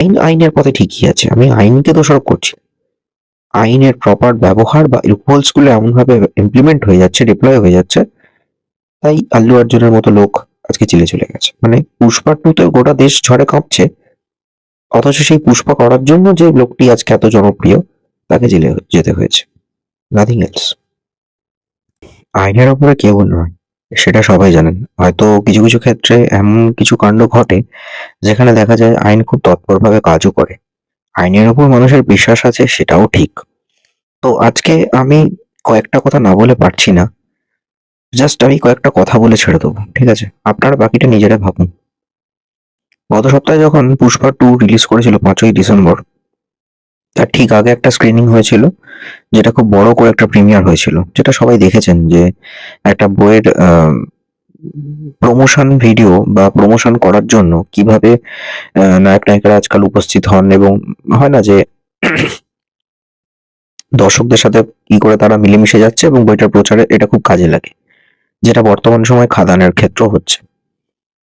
আইন আইনের পথে ঠিকই আছে, আমি আইনকে দোষারোপ করছি না। আইনের প্রপার ব্যবহার বা লুপহোলস গুলো এমনভাবে ইমপ্লিমেন্ট হয়ে যাচ্ছে, ডিপ্লয় হয়ে যাচ্ছে, তাই আল্লু অর্জুনের মতো লোক আজকে জেলে চলে গেছে। মানে পুষ্পা টুতে গোটা দেশ ঝড়ে কাঁপছে, অথচ সেই পুষ্পা করার জন্য যে লোকটি আজকে এত জনপ্রিয় তাকে জেলে যেতে হয়েছে, নাথিং এলস। আইনের ওপরে কেউ নয়, সেটা সবাই জানেন। হয়তো কিছু কিছু ক্ষেত্রে এমন কিছু কাণ্ড ঘটে যেখানে দেখা যায় আইন খুব তৎপরভাবে কাজও করে, আইনের উপর মানুষের বিশ্বাস আছে, সেটাও ঠিক। তো আজকে আমি কয়েকটা কথা না বলে পারছি না, জাস্ট আমি কয়েকটা কথা বলে ছেড়ে দেবো, ঠিক আছে? আপনারা বাকিটা নিজেরা ভাবুন। গত সপ্তাহে যখন পুষ্পা টু রিলিজ করেছিল 5ই ডিসেম্বর, তার ঠিক আগে একটা স্ক্রিনিং হয়েছিল, যেটা খুব বড় করে একটা প্রিমিয়ার হয়েছিল, যেটা সবাই দেখেছেন, যে একটা বইয়ের প্রমোশন ভিডিও বা প্রমোশন করার জন্য কিভাবে নায়ক নায়িকারা আজকাল উপস্থিত হন, এবং হয় না যে দর্শকদের সাথে কি করে তারা মিলেমিশে যাচ্ছে, এবং বইটার প্রচারে এটা খুব কাজে লাগে, যেটা বর্তমান সময়ে খাদানের ক্ষেত্র হচ্ছে।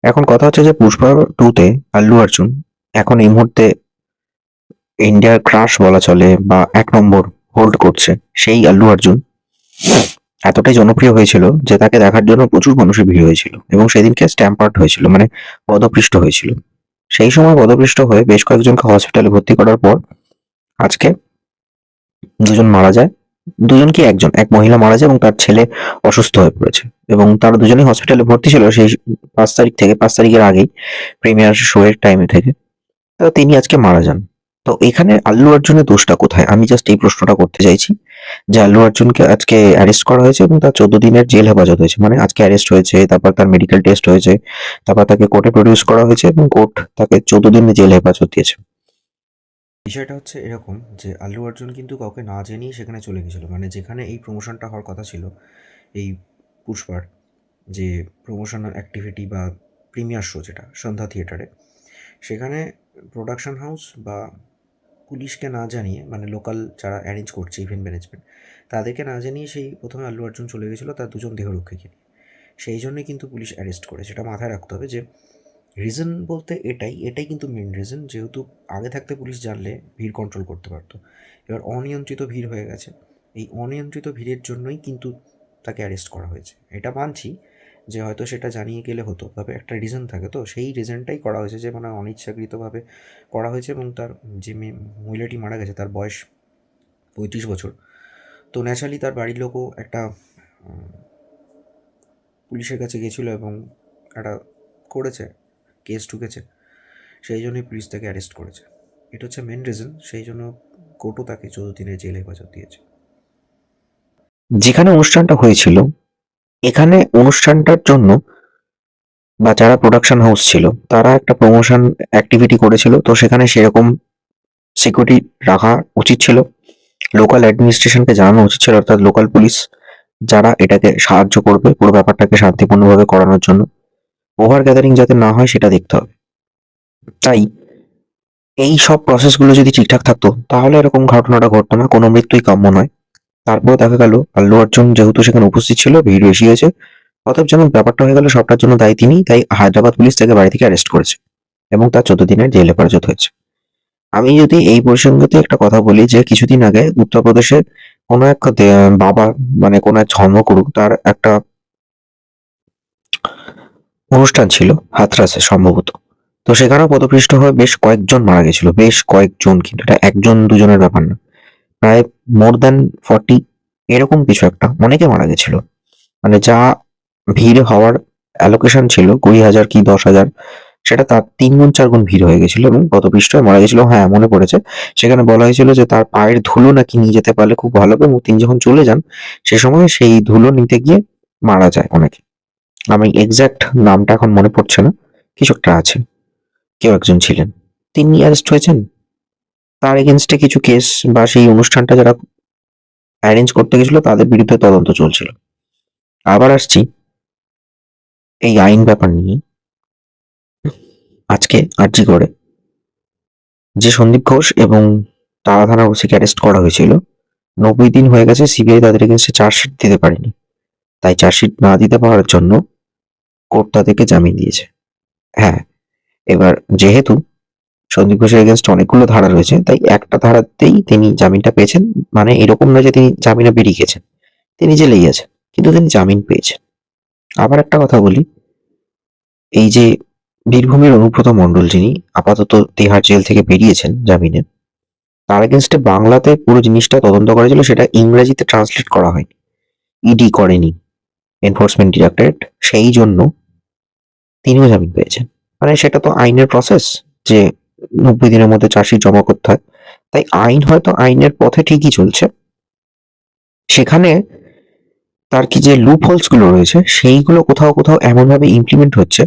এখন কথা হচ্ছে যে পুষ্পা টুতে আল্লু অর্জুন এখন এই মুহূর্তে ইন্ডিয়ার ক্রাশ বলা চলে, বা এক নম্বর হোল্ড করছে সেই আল্লু অর্জুন এতটাই জনপ্রিয় হয়েছিল যে তাকে দেখার জন্য প্রচুর মানুষের ভিড় হয়েছিল, এবং সেদিনকে স্ট্যাম্পার্ড হয়েছিল, মানে পদপৃষ্ট হয়েছিল। সেই সময় পদপৃষ্ট হয়ে বেশ কয়েকজনকে হসপিটালে ভর্তি করার পর আজকে দুজন মারা যায়। দুজন কি একজন, এক মহিলা মারা যায় এবং তার ছেলে অসুস্থ হয়ে পড়েছে, এবং তারা দুজনেই হসপিটালে ভর্তি ছিল সেই 5 তারিখ থেকে, 5 তারিখের আগেই প্রিমিয়ার শো এর টাইমে থেকে। তো তিনি আজকে মারা যান। তো এখানে আল্লু অর্জুনের দোষটা কোথায়, আমি জাস্ট এই প্রশ্নটা করতে চাইছি। যে আল্লু অর্জুনকে আজকে অ্যারেস্ট করা হয়েছে এবং তার 14 দিনের জেল হেফাজত হয়েছে, মানে আজকে অ্যারেস্ট হয়েছে, তারপর তার মেডিকেল টেস্ট হয়েছে, তারপর তাকে কোর্টে প্রডিউস করা হয়েছে এবং কোর্ট তাকে 14 দিনের জেল হেফাজত দিয়েছে। বিষয়টা হচ্ছে এরকম যে আল্লু অর্জুন কিন্তু কাউকে না জানিয়ে সেখানে চলে গেছিলো, মানে যেখানে এই প্রমোশনটা হওয়ার কথা ছিল, এই পুষ্পার যে প্রমোশনাল অ্যাক্টিভিটি বা প্রিমিয়ার শো যেটা সন্ধ্যা থিয়েটারে, সেখানে প্রোডাকশন হাউস বা পুলিশকে না জানিয়ে, মানে লোকাল যারা অ্যারেঞ্জ করছে ইভেন্ট ম্যানেজমেন্ট, তাদেরকে না জানিয়ে সেই প্রথমে আল্লু অর্জুন চলে গেছিলো তার দুজন দেহরক্ষীকে নিয়ে। সেই জন্যই কিন্তু পুলিশ অ্যারেস্ট করে, সেটা মাথায় রাখতে হবে। যে রিজন বলতে এটাই কিন্তু মেন রিজন, যেহেতু আগে থাকতে পুলিশ জানলে ভিড় কন্ট্রোল করতে পারতো। এবার অনিয়ন্ত্রিত ভিড় হয়ে গেছে, এই অনিয়ন্ত্রিত ভিড়ের জন্যই কিন্তু তাকে অ্যারেস্ট করা হয়েছে। এটা মানছি যে হয়তো সেটা জানিয়ে গেলে হতো, তবে একটা রিজন থাকে, তো সেই রিজনটাই করা হয়েছে, যে মানে অনিচ্ছাকৃতভাবে করা হয়েছে। এবং তার যে মহিলাটি মারা গেছে তার বয়স 35 বছর। তো ন্যাচারালি তার বাড়ির লোকও একটা পুলিশের কাছে গেছিলো এবং একটা করেছে, কেস ঢুকেছে, সেই জন্যই পুলিশ তাকে অ্যারেস্ট করেছে। এটা হচ্ছে মেন রিজন, সেই জন্য কোর্টও তাকে 14 দিনের জেল হেফাজত দিয়েছে। যেখানে অনুষ্ঠানটা হয়েছিল, এখানে অনুষ্ঠানটার জন্য বা যারা প্রোডাকশন হাউস ছিল তারা একটা প্রমোশন অ্যাক্টিভিটি করেছিল, তো সেখানে সেরকম সিকিউরিটি রাখা উচিত ছিল, লোকাল অ্যাডমিনিস্ট্রেশনকে জানানো উচিত ছিল, অর্থাৎ লোকাল পুলিশ যারা এটাকে সাহায্য করবে পুরো ব্যাপারটাকে শান্তিপূর্ণভাবে করানোর জন্য। ওভার গ্যাদারিং যাতে না হয় সেটা দেখতে হবে। তাই এই সব প্রসেসগুলো যদি ঠিকঠাক থাকতো তাহলে এরকম ঘটনাটা ঘটতো না, কোনো মৃত্যুই কাম্য নয়। তারপরেও দেখা গেল আল্লু অর্জুন যেহেতু সেখানে উপস্থিত ছিল, ভিড় বেশি হয়েছে, অতএব যেন ব্যাপারটা হয়ে গেল সবটার জন্য দায়ী তিনি, তাই হায়দ্রাবাদ পুলিশ তাকে বাড়ি থেকে অ্যারেস্ট করেছে এবং তার 14 দিনের জেল হেফাজত হয়েছে। আমি যদি এই প্রসঙ্গতে একটা কথা বলি, যে কিছুদিন আগে উত্তরপ্রদেশের কোনো এক বাবা, মানে কোনো এক ধর্মগুরু, তার একটা অনুষ্ঠান ছিল হাথরাসে সম্ভবত। তো সেখানেও পদপিষ্ট হয়ে বেশ কয়েকজন মারা গেছিল, বেশ কয়েকজন, কিন্তু এটা একজন দুজনের ব্যাপার না, প্রায় মোর দ্যান 40 এরকম কিছু একটা, অনেকে মারা গেছিল। মানে যা ভিড় হওয়ার অ্যালোকেশন ছিল 20,000 কি 10,000, সেটা তার 3 গুণ 4 গুণ ভিড় হয়ে গেছিল এবং পদপিষ্ট হয়ে মারা গেছিল। হ্যাঁ, মনে পড়েছে, সেখানে বলা হয়েছিল যে তার পায়ের ধুলো নাকি নিয়ে যেতে পারলে খুব ভালো হবে, এবং তিনি যখন চলে যান সে সময় সেই ধুলো নিতে গিয়ে মারা যায় অনেকে। আমি এক্সাক্ট নামটা এখন মনে পড়ছে না, কিছু একটা আছে, কেউ একজন ছিলেন, তিনি অ্যারেস্ট হয়েছেন। তার এগেনস্টে কিছু কেস বা সেই অনুষ্ঠানটা যারা অ্যারেঞ্জ করতে গেছিল তাদের বিরুদ্ধে তদন্ত চলছিল। আবার আসছি এই আইন ব্যাপার নিয়ে। আজকে আরজি করে যে সন্দীপ ঘোষ এবং তারা থানার ওসিকে অ্যারেস্ট করা হয়েছিল, 90 দিন হয়ে গেছে, সিবিআই তাদের এগেনস্টে চার্জশিট দিতে পারেনি। তাই চার্জশিট না দিতে পারার জন্য কোর্ট তাদেরকে জামিন দিয়েছে। হ্যাঁ, এবার যেহেতু সন্দীপ ঘোষের এগেনস্টে অনেকগুলো ধারা রয়েছে, তাই একটা ধারাতেই তিনি জামিনটা পেয়েছেন। মানে এরকম নয় যে তিনি জামিনে বেরিয়ে গেছেন, তিনি জেলেই আছেন, কিন্তু তিনি জামিন পেয়েছেন। আবার একটা কথা বলি, এই যে বীরভূমের অনুব্রত মণ্ডল, যিনি আপাতত তিহার জেল থেকে বেরিয়েছেন জামিনে, তার এগেনস্টে বাংলাতে পুরো জিনিসটা তদন্ত করেছিল, সেটা ইংরেজিতে ট্রান্সলেট করা হয়নি, ইডি করেনি, এনফোর্সমেন্ট ডিরেক্টরেট, সেই জন্য তিনিও জামিন পেয়েছেন। মানে সেটা তো আইনের প্রসেস, যে 90 দিনের মধ্যে চার্জশিট জমা করতে হয়। তাই আইন হয়তো আইনের পথে ঠিকই চলছে, সেখানে তার কি যে লুপ হোলস গুলো রয়েছে সেইগুলো কোথাও কোথাও এমন ভাবে ইমপ্লিমেন্ট হচ্ছে,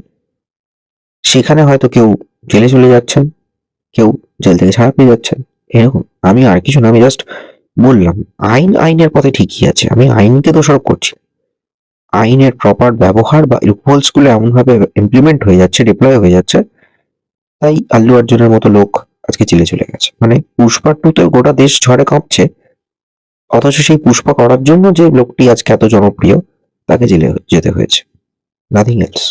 সেখানে হয়তো কেউ জেলে চলে যাচ্ছেন, কেউ জেল থেকে ছাড়া পেয়ে যাচ্ছেন, এরকম। আমি আর কিছু না, আমি জাস্ট বললাম আইন আইনের পথে ঠিকই আছে, আমি আইনকে দোষারোপ করছি না। আইনের প্রপার ব্যবহার বা লুপহোলস গুলো এমন ভাবে ইমপ্লিমেন্ট হয়ে যাচ্ছে, ডিপ্লয় হয়ে যাচ্ছে, তাই আল্লু অর্জুনের মতো লোক আজকে জেলে চলে গেছে। মানে পুষ্পা 2 তে গোটা দেশ ঝড়ে কাঁপছে, অথচ সেই পুষ্পা করার জন্য যে লোকটি আজকে এত জনপ্রিয়, তাকে জেলে যেতে হয়েছে, নাথিং এলস।